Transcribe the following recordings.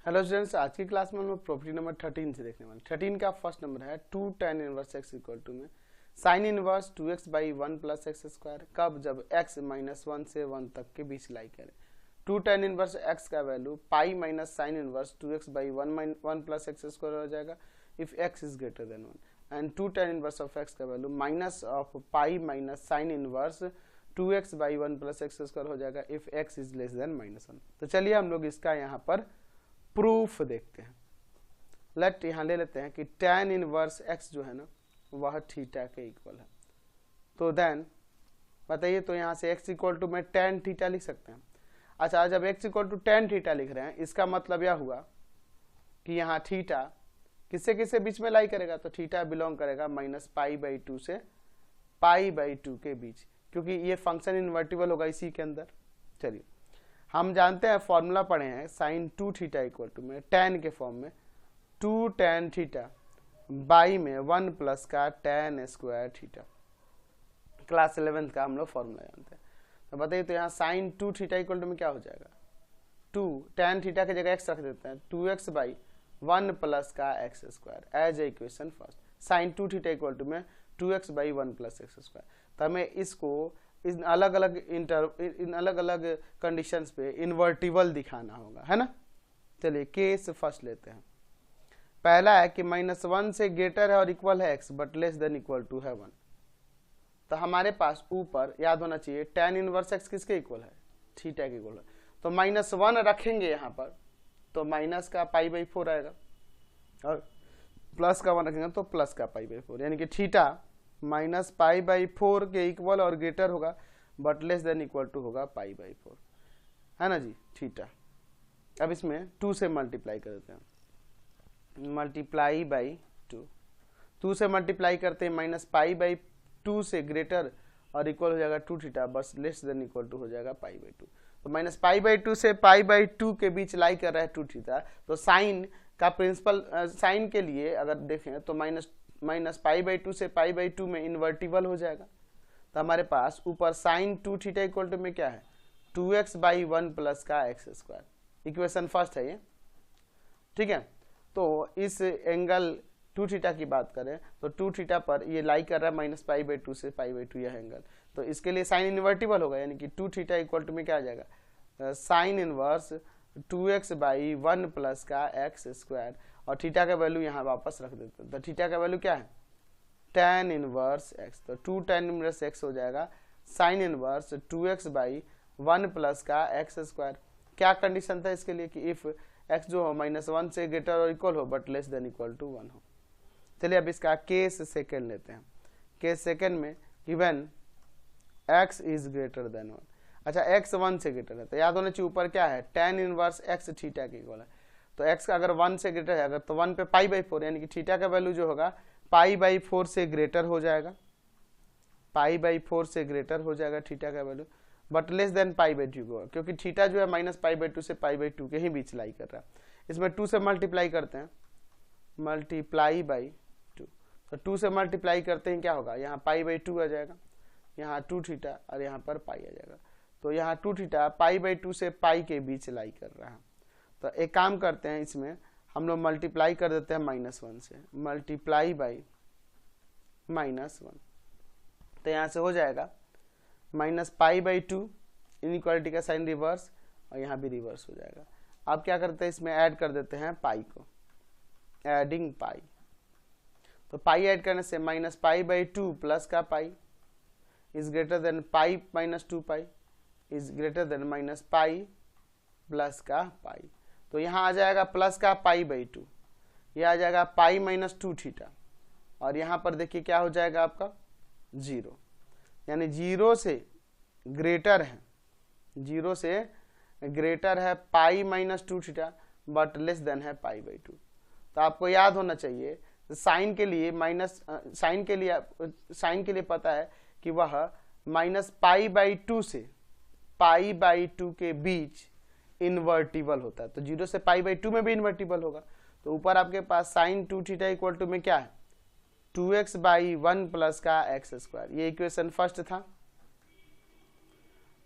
Hello students, आज की class में हम लोग प्रॉपर्टी नंबर 13 से देखने वाले। 13 का फर्स्ट नंबर है 2 tan inverse x equal to में sine inverse 2x by 1 plus x square कब, जब x -1 से 1 तक के बीच लाई करे। 2 tan इनवर्स x का value pi minus sign inverse 2x by 1 plus x square हो जाएगा if x is greater than 1 and 2 tan inverse of x का value minus of pi minus sign inverse 2x by 1 plus x square हो जाएगा if x is less than -1। तो चलिए हम लोग इसका यहाँ पर प्रूफ देखते हैं। लेट यहां ले लेते हैं कि tan इनवर्स x जो है ना वह थीटा के इक्वल है। तो देन बताइए, तो यहां से x इक्वल टू में tan थीटा लिख सकते हैं। अच्छा, जब x equal to tan theta लिख रहे हैं इसका मतलब यह हुआ कि यहाँ थीटा किससे किससे बीच में लाई करेगा, तो थीटा बिलोंग करेगा -π/2 से π/2 के बीच, क्योंकि ये फंक्शन इन्वर्टिबल होगा इसी के अंदर। चलिए, हम जानते हैं, फॉर्मूला पढ़े हैं साइन 2 थीटा इक्वल टू में tan के फॉर्म में 2 tan थीटा बाई में 1 प्लस का tan square theta. Class 11th का हम लोग फॉर्मूला जानते हैं। तो बताइए, तो यहाँ साइन 2 थीटा इक्वल टू में क्या हो जाएगा, 2 tan थीटा की जगह x रख देते हैं, 2x बाई 1 प्लस का x square as a equation first. Sine 2 theta equal to में 2x by 1 plus x square. तो हमें इसको इन अलग अलग कंडीशंस पे इन्वर्टिबल दिखाना होगा, है ना। चलिए केस फर्स्ट लेते हैं। पहला है कि -1 से ग्रेटर है और इक्वल है x but less than equal to है 1। तो हमारे पास ऊपर याद होना चाहिए tan इनवर्स x किसके इक्वल है, थीटा के इक्वल है। तो -1 रखेंगे यहाँ पर तो माइनस का π/4 आएगा और प्लस का 1 रखेंगे तो प्लस का π/4, यानी कि थीटा -π/4 के इक्वल और ग्रेटर होगा but less than equal to होगा π/4, है ना जी, थीटा। अब इसमें 2 से मल्टीप्लाई कर देते हैं, मल्टीप्लाई बाई 2 से मल्टीप्लाई करते हैं -π/2 से ग्रेटर और इक्वल हो जाएगा 2 थीटा, बस लेस देन इक्वल टू हो जाएगा π/2। तो -π/2 से π/2 के बीच लाई कर रहा है 2 थीटा। तो साइन का प्रिंसिपल, साइन के लिए अगर देखें तो -π/2 से π/2 में इन्वर्टिबल हो जाएगा। तो हमारे पास ऊपर साइन 2 थीटा इक्वल टू में क्या है, 2x बाई 1 प्लस का एक्स स्क्वायर। इक्वेशन फर्स्ट है ये, ठीक है। तो इस एंगल 2 थीटा की बात करें तो 2 थीटा पर ये लाई कर रहा है -π/2 से π/2 यह एंगल। तो इसके लिए साइन इन्वर्टिबल होगा, यानी कि 2 थीटा इक्वल टू में क्या आ जाएगा, sign inverse 2x by 1 plus का एक्स स्क्वायर, और थीटा का वैल्यू यहाँ वापस रख देते हैं। तो थीटा का वैल्यू क्या है, tan इनवर्स x। तो 2 tan इनवर्स x हो जाएगा sign inverse 2x by 1 plus का एक्स स्क्वायर। क्या कंडीशन था इसके लिए कि इफ x जो हो -1 से ग्रेटर और इक्वल हो but less than equal to 1 हो। चलिए अब इसका केस सेकेंड लेते हैं। केस सेकेंड में given x is greater than 1। अच्छा, x 1 से ग्रेटर है तो याद होना चाहिए ऊपर क्या है, tan इनवर्स x थीटा के इक्वल है। तो x का अगर 1 से ग्रेटर है, अगर तो 1 पे π/4, यानी कि थीटा का वैल्यू जो होगा π/4 से ग्रेटर हो जाएगा, π/4 से ग्रेटर हो जाएगा थीटा का वैल्यू, बट लेस देन π/2 होगा, क्योंकि थीटा जो है -π/2 से π/2 के ही बीच लाई कर रहा है। इसमें 2 से मल्टीप्लाई करते हैं, मल्टीप्लाई बाई 2। तो 2 से मल्टीप्लाई करते हैं क्या होगा, यहाँ π/2 आ जाएगा, यहाँ 2 थीटा और यहाँ पर पाई आ जाएगा। तो यहाँ 2 थीटा π/2 से पाई के बीच लाई कर रहा है। तो एक काम करते हैं, इसमें हम लोग मल्टीप्लाई कर देते हैं -1 से, मल्टीप्लाई बाई -1। तो यहाँ से हो जाएगा -π/2, इनइक्वालिटी का साइन रिवर्स और यहाँ भी रिवर्स हो जाएगा। अब क्या करते हैं, इसमें ऐड कर देते हैं पाई को, एडिंग पाई। तो पाई ऐड करने से -π/2 प्लस का pi is greater than pi minus 2 pi is greater than -π plus का पाई। तो यहाँ आ जाएगा प्लस का π/2, यह आ जाएगा पाई माइनस 2 थीटा, और यहाँ पर देखिए क्या हो जाएगा आपका 0, यानी 0 से ग्रेटर है, 0 से ग्रेटर है पाई minus 2 theta but less than है π/2। तो आपको याद होना चाहिए साइन के लिए साइन के लिए पता है कि वह -π/2 से π/2 के बीच इन्वर्टिबल होता है। तो 0 से π/2 में भी इन्वर्टिबल होगा। तो ऊपर आपके पास साइन 2 थीटा इक्वल टू में क्या है, 2x बाई 1 प्लस का एक्स स्क्वायर, ये इक्वेशन फर्स्ट था।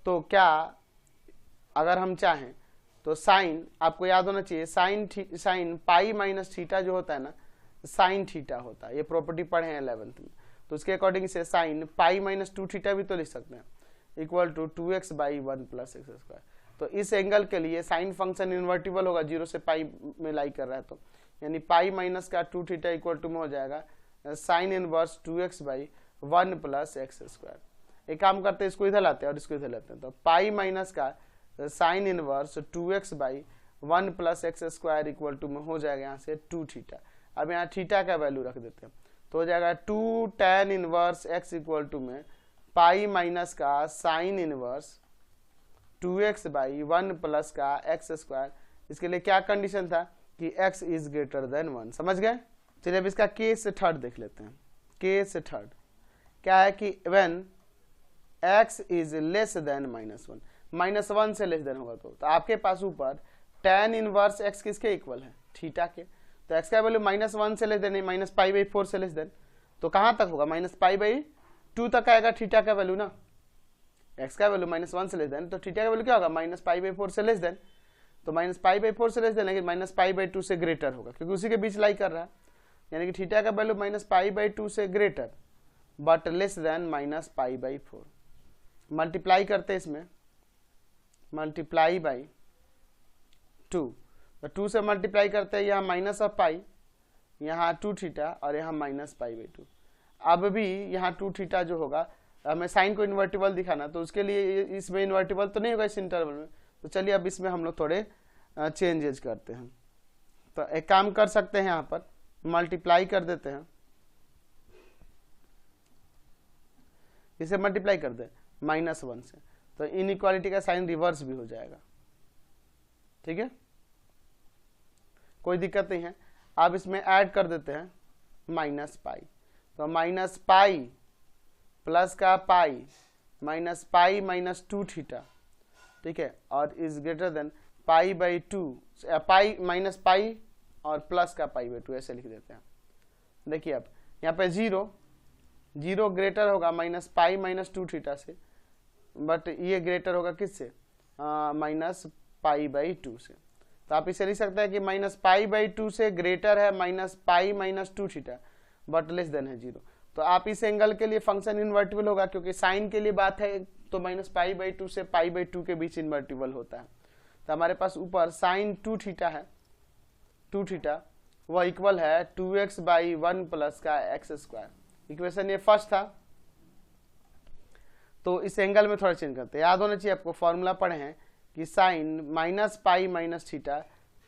तो क्या अगर हम चाहें तो साइन आपको याद होना चाहिए, साइन पाई माइनस थीटा जो होता है ना, साइन थीटा होता है, ये प्रॉपर्टी पढ़े हैं 11th में। तो उसके अकॉर्डिंग से साइन पाई माइनस 2 थीटा भी तो लिख सकते हैं, equal to 2x by 1 plus x square. तो इस एंगल के लिए साइन फंक्शन इन्वर्टिबल होगा, 0 से पाई में लाई कर रहा है, तो यानी पाई माइनस का 2 थीटा इक्वल टू में हो जाएगा sign inverse 2x by 1 plus x square. एक काम करते हैं, इसको इधर लाते हैं और इसको इधर लाते हैं, तो पाई माइनस का sine inverse 2x by 1 plus x square equal to में हो जाएगा यहाँ से 2 थीटा। अब यहाँ थीटा का वैल्यू रख देते हैं, तो हो जाएगा 2 tan inverse x equal to में पाई माइनस का sine inverse 2x by 1 plus का एक्स स्क्वायर। इसके लिए क्या कंडीशन था कि x इज ग्रेटर देन 1, समझ गए। चलिए अब इसका केस थर्ड देख लेते हैं। केस थर्ड क्या है कि when x is less than -1, -1 से लेस देन होगा तो आपके पास ऊपर tan इनवर्स x किसके इक्वल है, थीटा के। तो x का वैल्यू -1 से लेस देन, -π/4 से लेस देन, तो कहाँ तक होगा, -π/2 तक आएगा थीटा का वैल्यू ना। x का वैल्यू -1 से लेस देन, तो थीटा का वैल्यू क्या होगा, -π/4 से लेस देन। तो -π/4 से लेस देन, लेकिन -π/2 से ग्रेटर होगा, क्योंकि उसी के बीच लाई कर रहा है, यानी कि थीटा का वैल्यू -π/2 से greater but less than -π/4। Multiply करते हैं इसमें, मल्टीप्लाई बाई 2, तो 2 से मल्टीप्लाई करते हैं, यहाँ माइनस ऑफ पाई, यहाँ 2 थीटा और यहाँ -π/2। अब भी यहाँ 2 थीटा जो होगा, हमें साइन को इन्वर्टिबल दिखाना, तो उसके लिए इसमें इन्वर्टिबल तो नहीं होगा इस इंटरवल में। तो चलिए अब इसमें हम लोग थोड़े चेंजेस करते हैं। तो एक काम कर सकते हैं, यहाँ पर मल्टीप्लाई कर देते हैं, इसे मल्टीप्लाई कर दे -1 से, तो इनइक्वालिटी का साइन रिवर्स भी हो जाएगा, ठीक है, कोई दिक्कत नहीं है। अब इसमें ऐड कर देते हैं -π, तो -π प्लस का पाई -π माइनस 2 थीटा, ठीक है, और इज ग्रेटर देन π/2, पाई -π और प्लस का π/2, ऐसे लिख देते हैं। देखिए अब यहाँ पे 0 ग्रेटर होगा -π माइनस 2 थीटा से, बट ये ग्रेटर होगा किससे, -π/2 से। तो आप इसे लिख सकते हैं कि -π/2 से ग्रेटर है -π minus 2 theta but less than है 0। तो आप इस एंगल के लिए फंक्शन इन्वर्टिबल होगा, क्योंकि साइन के लिए बात है, तो -π/2 से π/2 के बीच इन्वर्टिबल होता है। तो हमारे पास ऊपर साइन 2 थीटा है, 2 थीटा वह इक्वल है 2x बाई 1 प्लस का एक्स स्क्वायर। इक्वेशन ये फर्स्ट था। तो इस एंगल में थोड़ा चेंज करते हैं, याद होना चाहिए आपको, फॉर्मूला पढ़े हैं कि साइन -π माइनस थीटा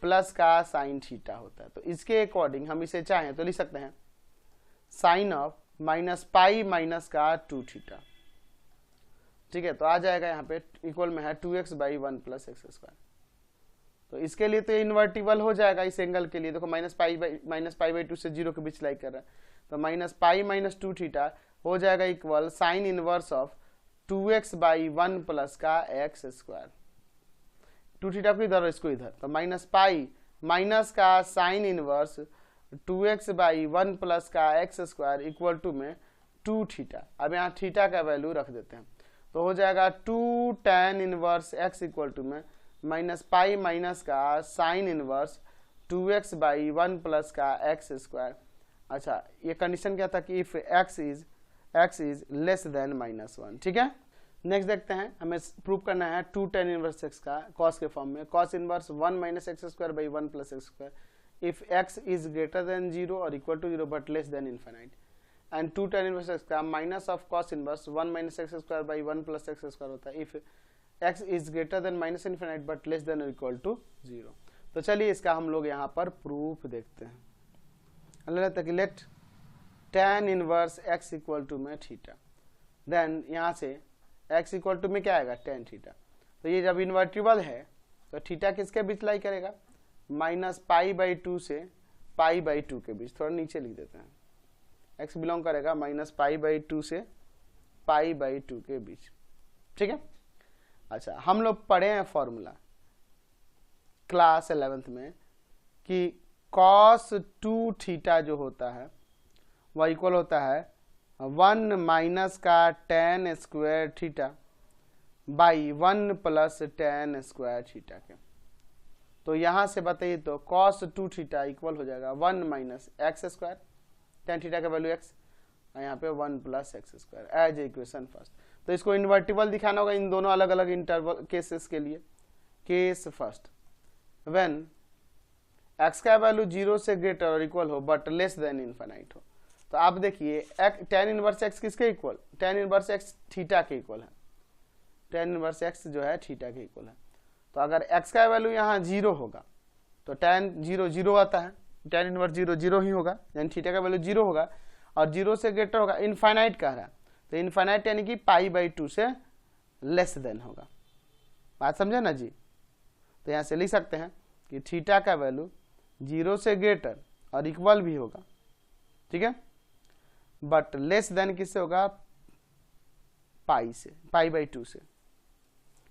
प्लस का साइन थीटा होता है। तो इसके अकॉर्डिंग हम इसे चाहें तो लिख सकते हैं साइन ऑफ -π माइनस का 2 थीटा, ठीक है। तो आ जाएगा यहाँ पे इक्वल में है 2x by 1 plus x square. तो इसके लिए तो इन्वर्टिबल हो जाएगा इस एंगल के लिए, देखो -π/2 से 0 के बीच लाई कर रहा है, तो -π माइनस 2 थीटा हो जाएगा equal sine inverse of 2x by 1 plus का एक्स स्क्वायर। 2 थीटा को इधर और इसको इधर, तो -π माइनस का sine inverse 2x by 1 plus का एक्स स्क्वायर इक्वल टू में 2 थीटा। अब यहाँ थीटा का वैल्यू रख देते हैं, तो हो जाएगा 2 tan inverse x equal to में -π माइनस का sine inverse 2x by 1 plus का एक्स स्क्वायर। अच्छा, ये कंडीशन क्या था कि if x is less than -1, ठीक है। नेक्स्ट देखते हैं, हमें प्रूव करना है 2 tan इनवर्स x का cos के फॉर्म में, cos inverse 1 minus x square by 1 plus x square if x is greater than 0 और equal to 0 but less than infinite. And 2 tan inverse x का minus of cos inverse 1 minus x square by 1 plus x square होता है if x is greater than minus infinite but less than और equal to 0। तो चलिए इसका हम लोग यहाँ पर प्रूफ देखते हैं। Let tan inverse x equal to में थीटा, देन यहाँ से x इक्वल टू में क्या आएगा, tan थीटा। तो ये जब इन्वर्टिबल है तो थीटा किसके बीच लाई करेगा, -π/2 से π/2 के बीच। थोड़ा नीचे लिख देते हैं, x बिलोंग करेगा -π/2 से π/2 के बीच, ठीक है। अच्छा, हम लोग पढ़े हैं फॉर्मूला क्लास 11th में कि cos 2 थीटा जो होता है वह इक्वल होता है 1 माइनस का tan square theta by 1 plus tan square theta के। तो यहाँ से बताइए तो cos 2 थीटा इक्वल हो जाएगा 1 minus x square, tan theta का वैल्यू x, और यहाँ पे 1 plus x square as equation first. तो इसको इन्वर्टिबल दिखाना होगा इन दोनों अलग अलग इंटरवल केसेस के लिए। केस फर्स्ट, व्हेन x का वैल्यू 0 से ग्रेटर और इक्वल हो बट लेस देन इनफाइनाइट हो। तो आप देखिए tan इनवर्स x किसके equal, tan inverse x theta के इक्वल है, tan इनवर्स x जो है थीटा के इक्वल है। तो अगर x का वैल्यू यहाँ 0 होगा तो tan 0 0 आता है, tan इनवर्स 0 0 ही होगा, यानी थीटा का वैल्यू 0 होगा और 0 से ग्रेटर होगा, इनफाइनाइट कह रहा है, तो इनफाइनाइट यानी कि π/2 से लेस देन होगा। बात समझे ना जी। तो यहाँ से लिख सकते हैं कि थीटा का वैल्यू 0 से ग्रेटर और इक्वल भी होगा, ठीक है, बट लेस देन किससे होगा, पाई से, π/2 से।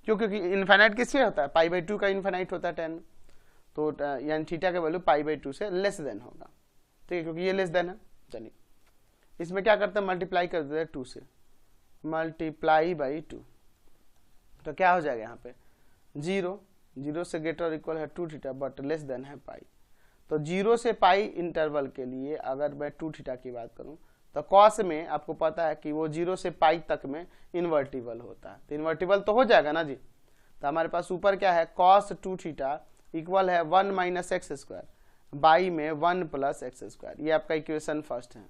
क्यों, क्योंकि इनफाइनाइट किससे होता है, π/2 का इनफाइनाइट होता है tan में, तो यानी थीटा का वैल्यू π/2 से लेस देन होगा, ठीक है, क्योंकि ये लेस देन है। चलिए इसमें क्या करते हैं, मल्टीप्लाई कर देते हैं 2 से, multiply/2, तो क्या हो जाएगा यहाँ पे 0 से ग्रेटर और इक्वल है 2 थीटा बट लेस देन है पाई। तो 0 से पाई इंटरवल के लिए अगर मैं 2 थीटा की बात करूं तो कॉस में आपको पता है कि वो 0 से पाई तक में इन्वर्टिबल होता है, तो इन्वर्टिबल तो हो जाएगा ना जी। तो हमारे पास ऊपर क्या है, cos 2 थीटा इक्वल है 1 माइनस एक्स स्क्वायर बाई में 1 प्लस एक्स स्क्वायर, ये आपका इक्वेशन फर्स्ट है।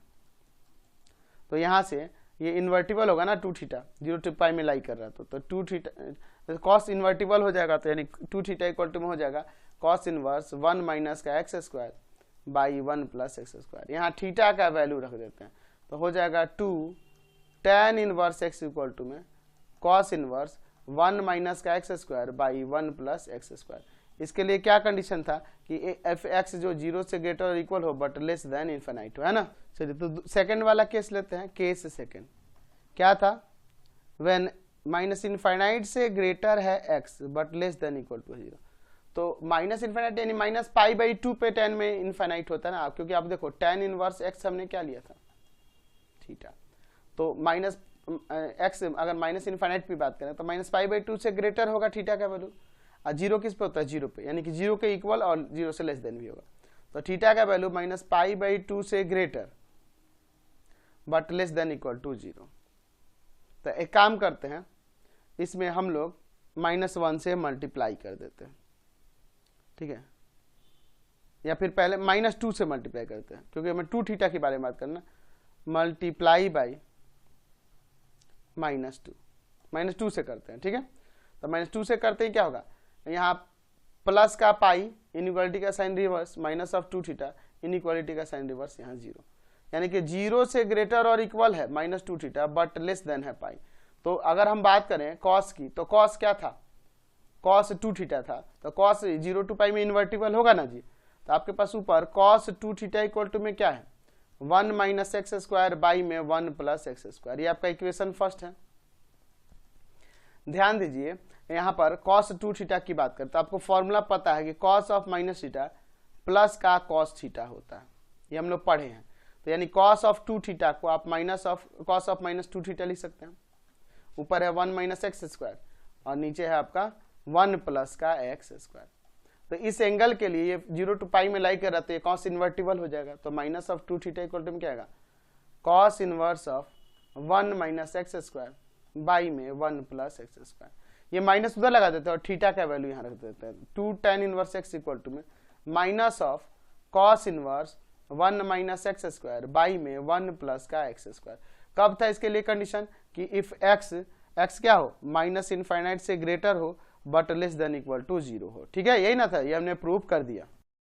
तो यहाँ से ये इन्वर्टिबल होगा ना 2 थीटा, 0 to पाई में लाई कर रहा तो 2 थीटा कॉस इन्वर्टिबल हो जाएगा, तो यानी 2 थीटा इक्वल टू में हो जाएगा कॉस इनवर्स 1 माइनस का x square by 1 plus x square. यहाँ थीटा का वैल्यू रख देते हैं तो हो जाएगा 2 tan inverse x equal to में कॉस इनवर्स 1 माइनस का x square by 1 plus x square. इसके लिए क्या कंडीशन था कि एफ एक्स जो 0 से ग्रेटर और इक्वल हो बट लेस देन इनफाइनाइट हो, है ना। चलिए तो सेकंड वाला केस लेते हैं। केस सेकंड क्या था, व्हेन माइनस इनफाइनाइट से ग्रेटर है x but less than equal to 0। तो माइनस इनफाइनाइट यानी माइनस π/2 पे tan में इनफाइनाइट होता है ना, क्योंकि आप देखो tan इनवर्स x हमने क्या लिया था, थीटा। तो माइनस एक्स अगर माइनस इनफाइनाइट की बात करें तो माइनस π/2 से ग्रेटर होगा थीटा का वैल्यू, और 0 किस पे होता है, 0 पे, यानी कि 0 के इक्वल और 0 से लेस देन भी होगा। तो थीटा का वैल्यू माइनस π/2 से greater but less than equal to 0। तो एक काम करते हैं, इसमें हम लोग -1 से मल्टीप्लाई कर देते हैं, ठीक है, या फिर पहले -2 से मल्टीप्लाई करते हैं, क्योंकि हमें 2 थीटा के बारे में बात करना। मल्टीप्लाई बाई -2 से करते हैं, ठीक है। तो -2 से करते ही क्या होगा, यहाँ प्लस का पाई इनइक्वालिटी का sign reverse minus of 2 theta inequality का साइन रिवर्स यहाँ 0, यानी कि 0 से ग्रेटर और इक्वल है -2 थीटा बट लेस देन है पाई। तो अगर हम बात करें कॉस की, तो कॉस क्या था, कॉस 2 थीटा था, तो कॉस 0 to पाई में इन्वर्टिबल होगा ना जी। तो आपके पास ऊपर कॉस 2 थीटा इक्वल टू में क्या है, 1 माइनस एक्स स्क्वायर बाई में 1 प्लस एक्स स्क्वायर, ये आपका इक्वेशन फर्स्ट है। ध्यान दीजिए यहाँ पर कॉस 2 थीटा की बात करते, तो आपको फॉर्मूला पता है कि cos of minus theta plus का कॉस थीटा होता है, ये हम लोग पढ़े हैं। तो यानी कॉस ऑफ 2 थीटा को आप minus of cos of -2 theta लिख सकते हैं। ऊपर है 1 माइनस एक्स स्क्वायर और नीचे है आपका 1 प्लस का एक्स स्क्वायर। तो इस एंगल के लिए ये 0 to पाई में लाई कर रहा, तो ये कॉस इन्वर्टिबल हो जाएगा। तो minus of 2 theta equal to में क्या आएगा, cos inverse of 1 minus x square by में 1 प्लस एक्स स्क्वायर। ये माइनस उधर लगा देते हैं और थीटा का वैल्यू यहाँ रख देते हैं। 2 tan inverse x equal to में minus of cos inverse 1 minus x square by में 1 प्लस का एक्स स्क्वायर। कब था इसके लिए कंडीशन कि इफ एक्स क्या हो, माइनस इनफाइनाइट से ग्रेटर हो but less than equal to 0 हो, ठीक है, यही ना था, ये हमने प्रूव कर दिया।